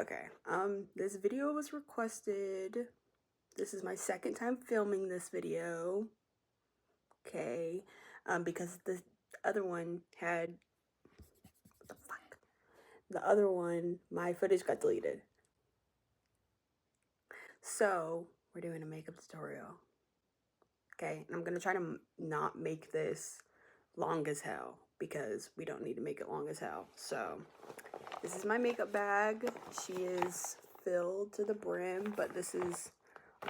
Okay, this video was requested. This is my second time filming this video. Okay, because the other one had, what the fuck? The other one, my footage got deleted. So, we're doing a makeup tutorial. Okay, and I'm gonna try to not make this long as hell because we don't need to make it long as hell. So, this is my makeup bag. She is filled to the brim, but this is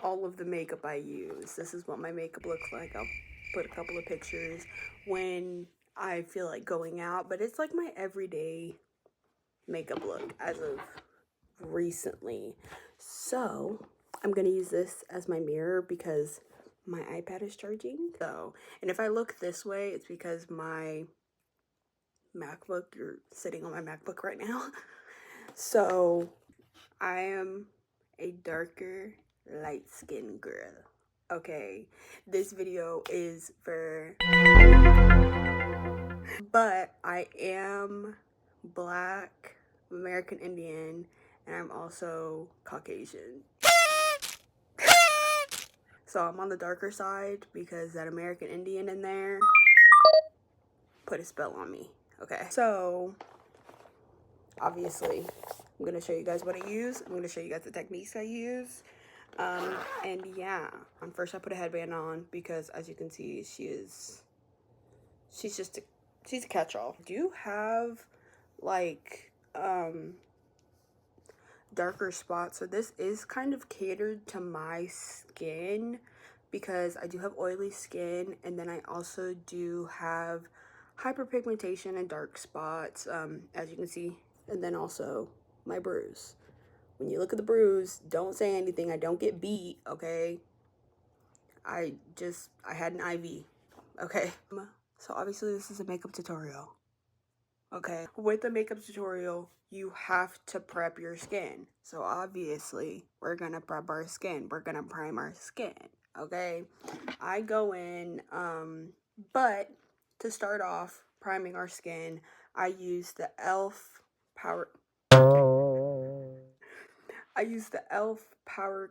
all of the makeup I use. This is what my makeup looks like. I'll put a couple of pictures when I feel like going out, but it's like my everyday makeup look as of recently. So I'm gonna use this as my mirror because my iPad is charging. So, and if I look this way, it's because my MacBook, you're sitting on my MacBook right now. So I am a darker, light-skinned girl. Okay, this video is for, but I am Black, American Indian, and I'm also Caucasian. So I'm on the darker side because that American Indian in there put a spell on me. Okay, so obviously I'm gonna show you guys what I use. I'm gonna show you guys the techniques I use. And yeah, first I put a headband on because as you can see, she's a catch-all. I do have like, darker spots. So this is kind of catered to my skin because I do have oily skin, and then I also do have hyperpigmentation and dark spots, as you can see, and then also my bruise. When you look at the bruise, don't say anything. I don't get beat, okay? I had an IV, okay? So obviously this is a makeup tutorial, okay? With the makeup tutorial, you have to prep your skin. So obviously, we're gonna prep our skin. We're gonna prime our skin, okay? I go in, but to start off priming our skin, I use the e.l.f. Power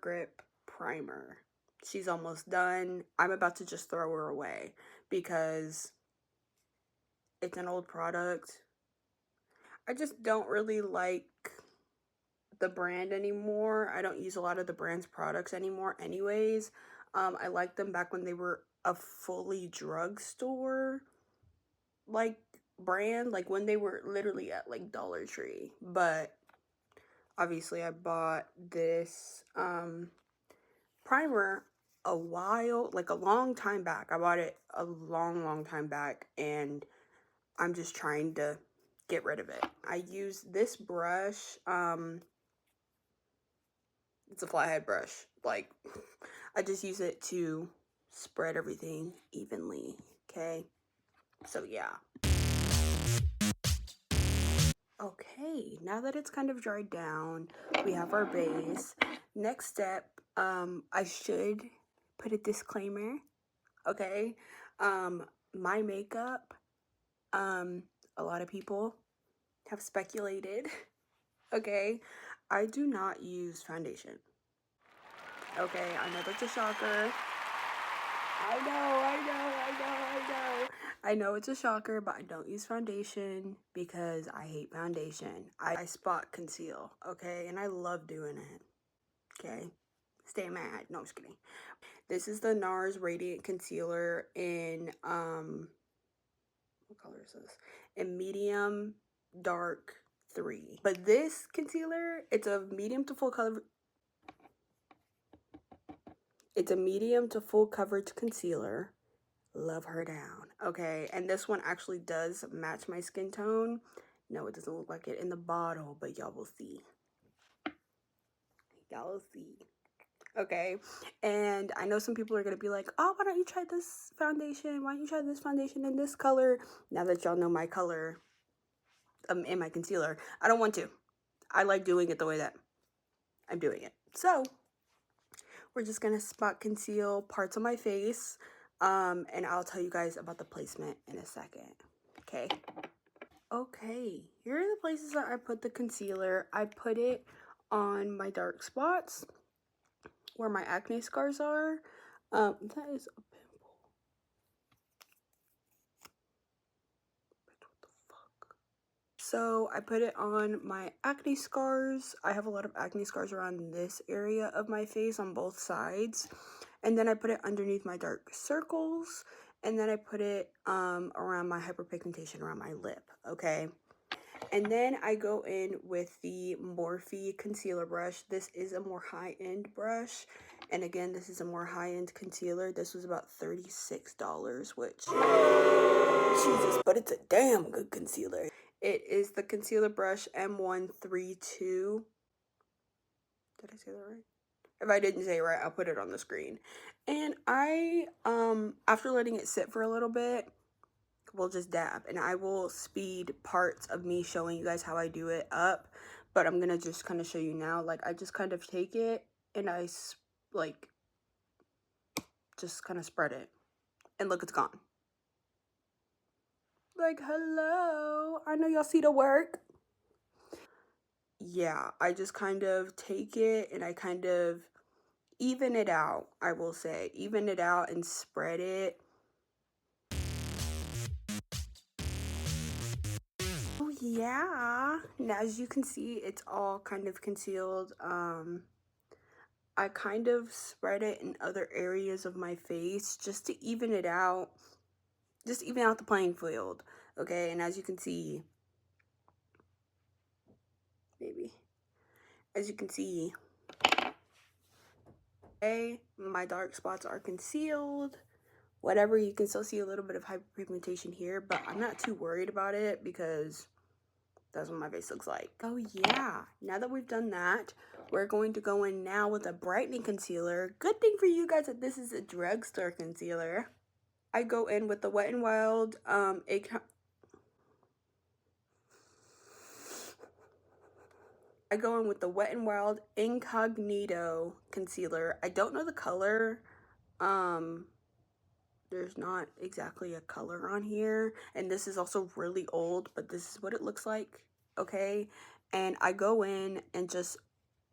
Grip Primer. She's almost done. I'm about to just throw her away because it's an old product. I just don't really like the brand anymore. I don't use a lot of the brand's products anymore anyways. I liked them back when they were a fully drugstore like brand, like when they were literally at like Dollar Tree. But obviously I bought this primer a long time back. I bought it a long time back, and I'm just trying to get rid of it. I use this brush. It's a flathead brush. Like, I just use it to spread everything evenly, okay? So, yeah. Okay, now that it's kind of dried down, we have our base. Next step, I should put a disclaimer, okay? My makeup, a lot of people have speculated, okay? I do not use foundation. Okay, I know that's a shocker. I know it's a shocker, but I don't use foundation because I hate foundation. I spot conceal, okay? And I love doing it, okay? Stay mad. No, I'm just kidding. This is the Nars Radiant Concealer in, what color is this? In medium dark 3. But this concealer, it's a medium to full color. It's a medium to full coverage concealer. Love her down, okay? And this one actually does match my skin tone. No, it doesn't look like it in the bottle, but y'all will see. Y'all will see. Okay, and I know some people are gonna be like, oh, why don't you try this foundation? Why don't you try this foundation in this color? Now that y'all know my color in my concealer, I don't want to. I like doing it the way that I'm doing it. So we're just gonna spot conceal parts of my face, and I'll tell you guys about the placement in a second. Okay, here are the places that I put the concealer. I put it on my dark spots where my acne scars are. That is a pimple. What the fuck? So I put it on my acne scars. I have a lot of acne scars around this area of my face on both sides. And then I put it underneath my dark circles. And then I put it around my hyperpigmentation around my lip, okay? And then I go in with the Morphe concealer brush. This is a more high-end brush. And again, this is a more high-end concealer. This was about $36, which, Jesus, but it's a damn good concealer. It is the concealer brush M132. Did I say that right? If I didn't say it right, I'll put it on the screen. And I, after letting it sit for a little bit, will just dab. And I will speed parts of me showing you guys how I do it up. But I'm going to just kind of show you now. Like, I just kind of take it and I, like, just kind of spread it. And look, it's gone. Like, hello. I know y'all see the work. Yeah, I just kind of take it and I kind of even it out, I will say. Even it out and spread it. Oh yeah. Now as you can see, it's all kind of concealed. I kind of spread it in other areas of my face just to even it out. Just even out the playing field. Okay, and as you can see, maybe. As you can see, okay, my dark spots are concealed. Whatever, you can still see a little bit of hyperpigmentation here, but I'm not too worried about it because that's what my face looks like. Oh yeah, now that we've done that, we're going to go in now with a brightening concealer. Good thing for you guys that this is a drugstore concealer. I go in with the Wet n Wild, I go in with the Wet n Wild Incognito concealer. I don't know the color. There's not exactly a color on here. And this is also really old, but this is what it looks like, okay? And I go in and just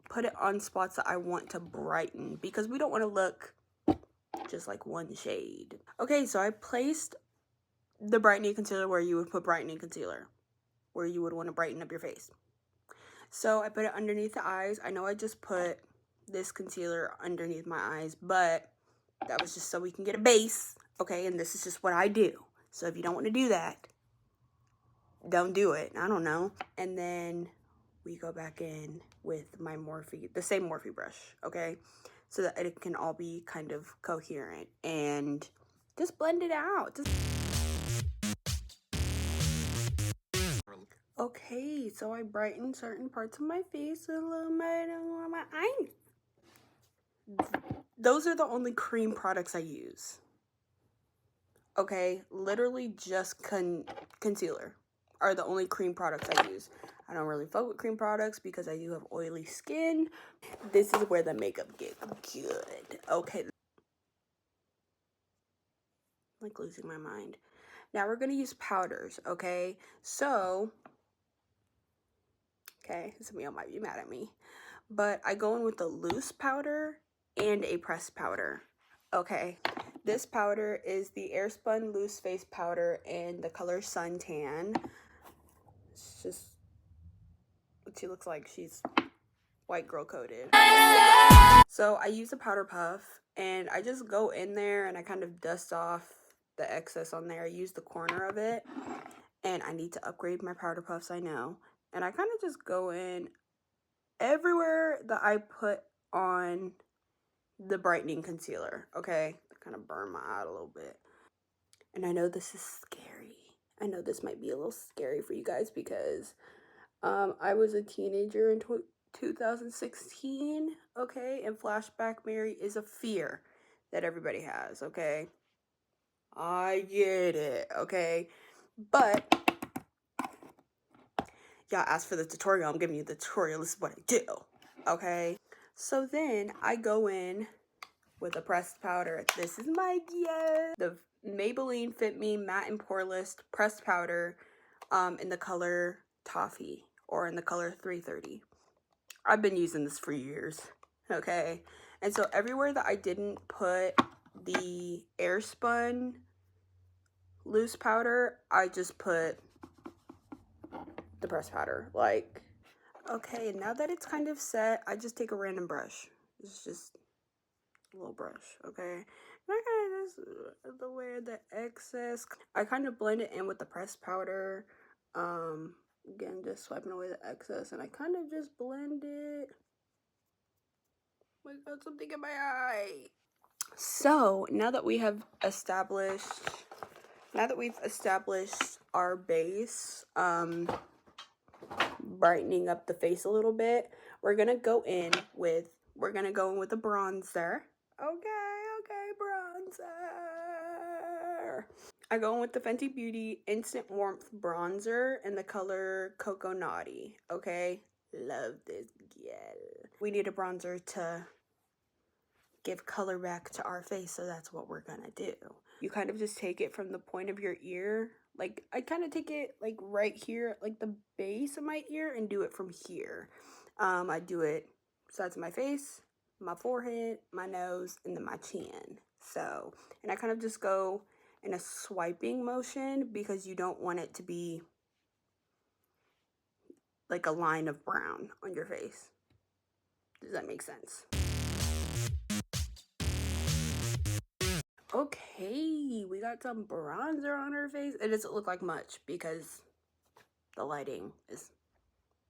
put it on spots that I want to brighten because we don't want to look just like one shade. Okay, so I placed the brightening concealer where you would put brightening concealer, where you would want to brighten up your face. So I put it underneath the eyes. I know I just put this concealer underneath my eyes, but that was just so we can get a base, okay? And this is just what I do. So if you don't want to do that, don't do it. I don't know. And then we go back in with my Morphe, the same Morphe brush, okay? So that it can all be kind of coherent and just blend it out. Okay, so I brighten certain parts of my face a little bit on my eyes. Those are the only cream products I use. Okay, literally just concealer are the only cream products I use. I don't really fuck with cream products because I do have oily skin. This is where the makeup gets good. Okay. Like losing my mind. Now we're going to use powders, okay? So, okay, some of y'all might be mad at me. But I go in with a loose powder and a pressed powder, okay? This powder is the Airspun Loose Face Powder in the color Suntan. It's just what she looks like. She's white girl coated. So I use a powder puff and I just go in there and I kind of dust off the excess on there. I use the corner of it and I need to upgrade my powder puffs, I know. And I kind of just go in everywhere that I put on the brightening concealer, okay? I kind of burn my eye a little bit. And I know this is scary. I know this might be a little scary for you guys because I was a teenager in 2016, okay? And flashback Mary is a fear that everybody has, okay? I get it, okay? But y'all asked for the tutorial. I'm giving you the tutorial. This is what I do, okay? So then I go in with a pressed powder. This is my the Maybelline Fit Me Matte and Poreless pressed powder in the color Toffee or in the color 330. I've been using this for years, okay? And so everywhere that I didn't put the Airspun Loose powder, I just put the pressed powder. Like, okay, now that it's kind of set, I just take a random brush. It's just a little brush, okay? And I kind of just the way the excess, I kind of blend it in with the pressed powder. Again, just swiping away the excess, and I kind of just blend it. I got something in my eye. So now that we have established, we've established our base, brightening up the face a little bit, we're gonna go in with a bronzer. Okay, bronzer. I go in with the Fenty Beauty Instant Warmth Bronzer in the color Coco Naughty. Okay, love this girl. We need a bronzer to give color back to our face, so that's what we're gonna do. You kind of just take it from the point of your ear. Like, I kind of take it like right here, like the base of my ear, and do it from here. I do it sides of my face, my forehead, my nose, and then my chin. So, and I kind of just go in a swiping motion because you don't want it to be like a line of brown on your face. Does that make sense? Okay, we got some bronzer on her face. It doesn't look like much because the lighting is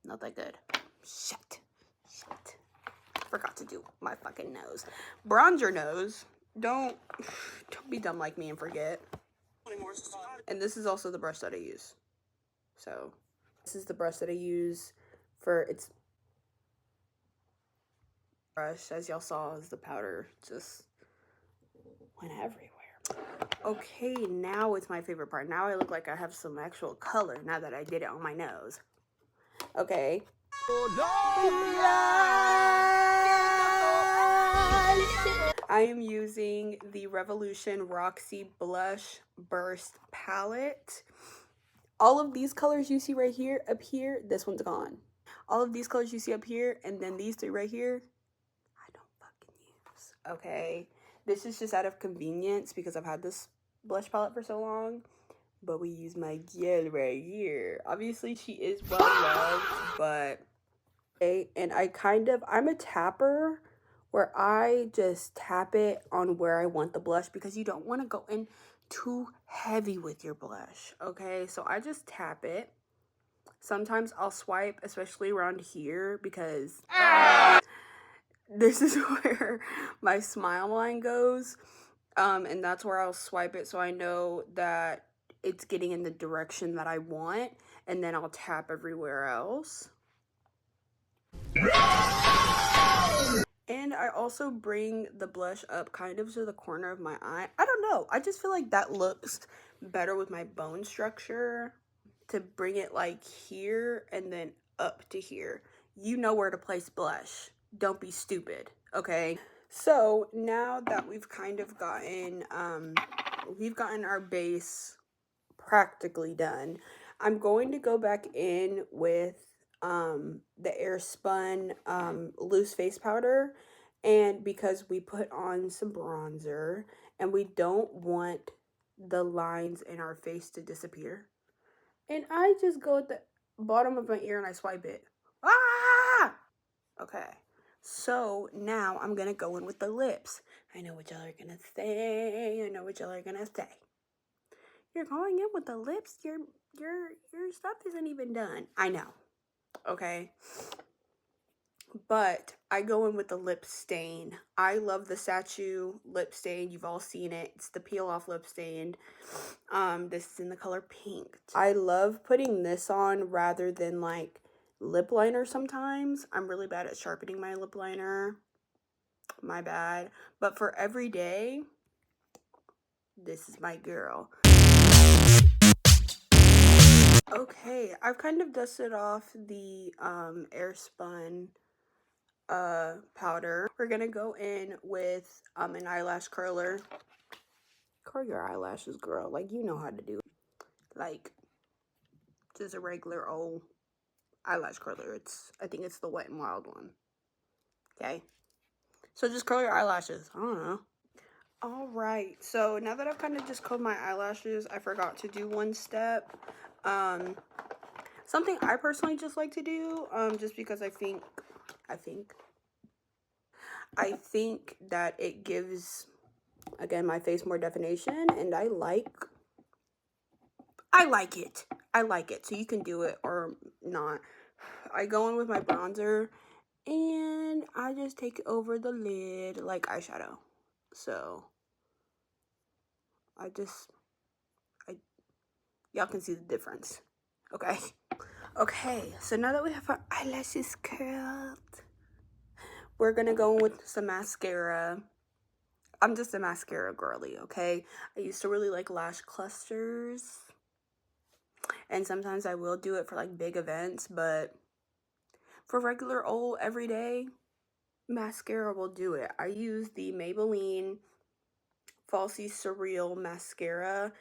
not that good. Shit. Forgot to do my fucking nose. Bronzer nose. Don't be dumb like me and forget. And this is also the brush that I use. So, this is the brush that I use for its brush. As y'all saw, is the powder just went everywhere. Okay, now it's my favorite part. Now I look like I have some actual color now that I did it on my nose. Okay. I am using the Revolution Roxy Blush Burst Palette. All of these colors you see right here, up here, this one's gone. All of these colors you see up here, and then these three right here, I don't fucking use, okay? This is just out of convenience because I've had this blush palette for so long, but we use my girl right here. Obviously, she is well loved, but okay, and I'm a tapper where I just tap it on where I want the blush because you don't want to go in too heavy with your blush, okay? So I just tap it. Sometimes I'll swipe, especially around here, because this is where my smile line goes, and that's where I'll swipe it so I know that it's getting in the direction that I want, and then I'll tap everywhere else. And I also bring the blush up kind of to the corner of my eye. I don't know. I just feel like that looks better with my bone structure, to bring it like here and then up to here. You know where to place blush. Don't be stupid, okay? So now that we've kind of gotten, our base practically done, I'm going to go back in with the Airspun Loose face powder, and because we put on some bronzer and we don't want the lines in our face to disappear, and I just go at the bottom of my ear and I swipe it. Okay, so now I'm gonna go in with the lips. I know what y'all are gonna say. You're going in with the lips? Your stuff isn't even done. I know. Okay. But I go in with the lip stain. I love the Sacheau lip stain. You've all seen it. It's the peel off lip stain. This is in the color pink. I love putting this on rather than like lip liner sometimes. I'm really bad at sharpening my lip liner. My bad. But for every day, this is my girl. Okay, I've kind of dusted off the Airspun powder. We're gonna go in with an eyelash curler. Curl your eyelashes, girl. Like, you know how to do it. Like, just a regular old eyelash curler. I think it's the Wet n Wild one. Okay. So just curl your eyelashes. I don't know. Alright, so now that I've kind of just curled my eyelashes, I forgot to do one step. Something I personally just like to do, just because I think that it gives, again, my face more definition, and I like it. I like it, so you can do it or not. I go in with my bronzer, and I just take it over the lid like eyeshadow. So, y'all can see the difference, okay? Okay, so now that we have our eyelashes curled, we're gonna go in with some mascara. I'm just a mascara girly, okay? I used to really like lash clusters, and sometimes I will do it for like big events, but for regular old everyday mascara will do it. I use the Maybelline Falsies Surreal mascara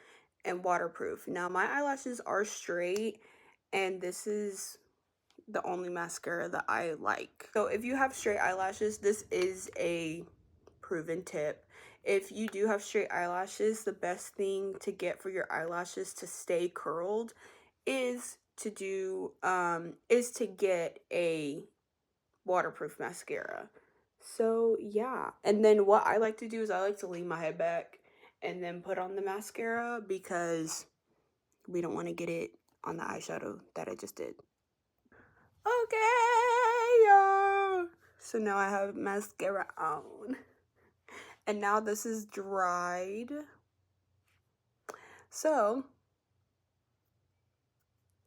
and waterproof. Now my eyelashes are straight, and this is the only mascara that I like. So if you have straight eyelashes, this is a proven tip. If you do have straight eyelashes, the best thing to get for your eyelashes to stay curled is to get a waterproof mascara. So yeah, and then what I like to do is I like to lean my head back and then put on the mascara, because we don't want to get it on the eyeshadow that I just did. Okay, y'all. So now I have mascara on. And now this is dried. So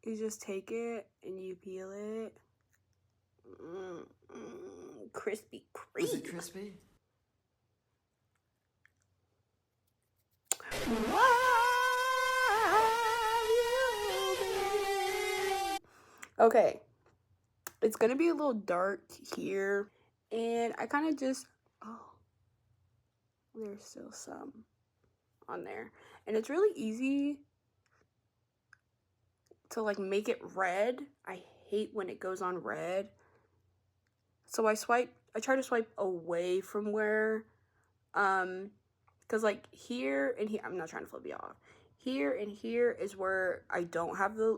you just take it and you peel it. Crispy cream. Is it crispy? Okay, it's gonna be a little dark here, and I kind of just, oh, there's still some on there, and it's really easy to like make it red. I hate when it goes on red, so I try to swipe away from where, because like here and here, I'm not trying to flip you off, here and here is where I don't have the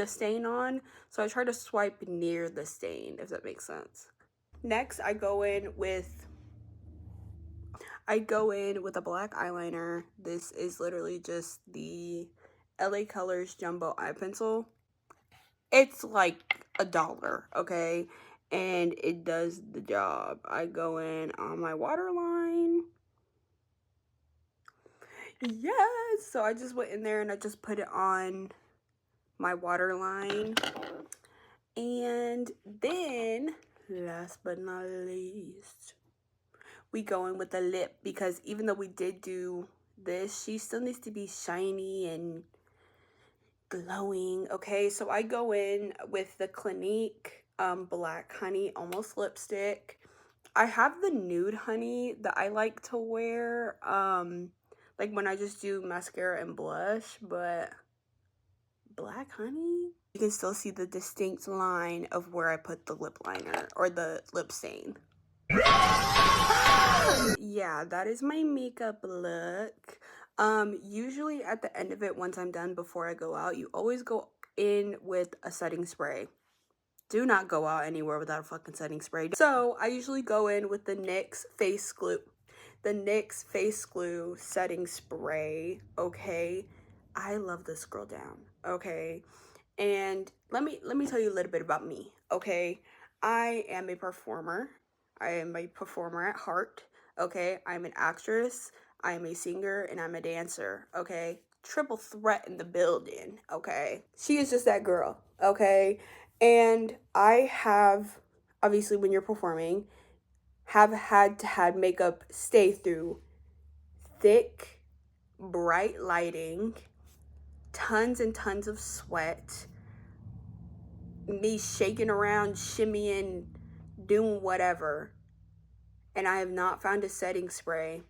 stain on, so I try to swipe near the stain, if that makes sense. Next, I go in with a black eyeliner. This is literally just the LA Colors Jumbo Eye Pencil. It's like $1, okay? And it does the job. I go in on my waterline. Yes! So I just went in there and I just put it on my waterline. And then, last but not least, we go in with the lip, because even though we did do this, she still needs to be shiny and glowing, okay? So I go in with the Clinique Black Honey Almost Lipstick. I have the Nude Honey that I like to wear, like when I just do mascara and blush, but Black Honey, you can still see the distinct line of where I put the lip liner or the lip stain. Yeah, that is my makeup look. Usually at the end of it, once I'm done, before I go out, you always go in with a setting spray. Do not go out anywhere without a fucking setting spray. So I usually go in with the NYX face glue. The NYX face glue setting spray, okay? I love this girl down, okay? And let me tell you a little bit about me, okay? I am a performer. I am a performer at heart, okay? I'm an actress, I am a singer, and I'm a dancer, okay? Triple threat in the building, okay? She is just that girl, okay? And I have, obviously when you're performing, have had to have makeup stay through thick, bright lighting, tons and tons of sweat, me shaking around, shimmying, doing whatever, and I have not found a setting spray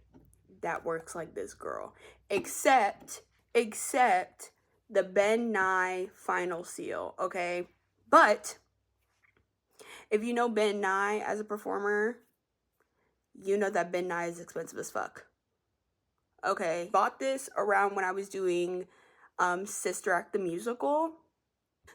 that works like this girl, except the Ben Nye Final Seal, okay? But if you know Ben Nye as a performer, you know that Ben Nye is expensive as fuck. Okay, bought this around when I was doing Sister Act the musical.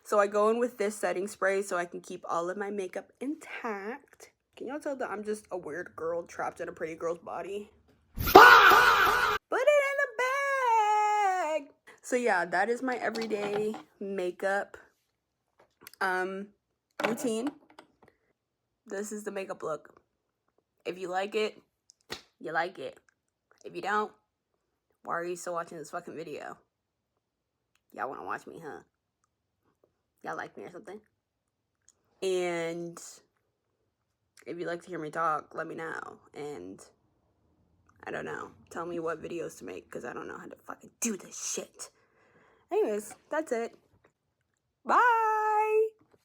So I go in with this setting spray so I can keep all of my makeup intact. Can y'all tell that I'm just a weird girl trapped in a pretty girl's body? Put it in the bag! So yeah, that is my everyday makeup routine. This is the makeup look. If you like it, you like it. If you don't, why are you still watching this fucking video? Y'all want to watch me, huh? Y'all like me or something? And if you'd like to hear me talk, let me know. And I don't know, tell me what videos to make, because I don't know how to fucking do this shit. Anyways, that's it. Bye!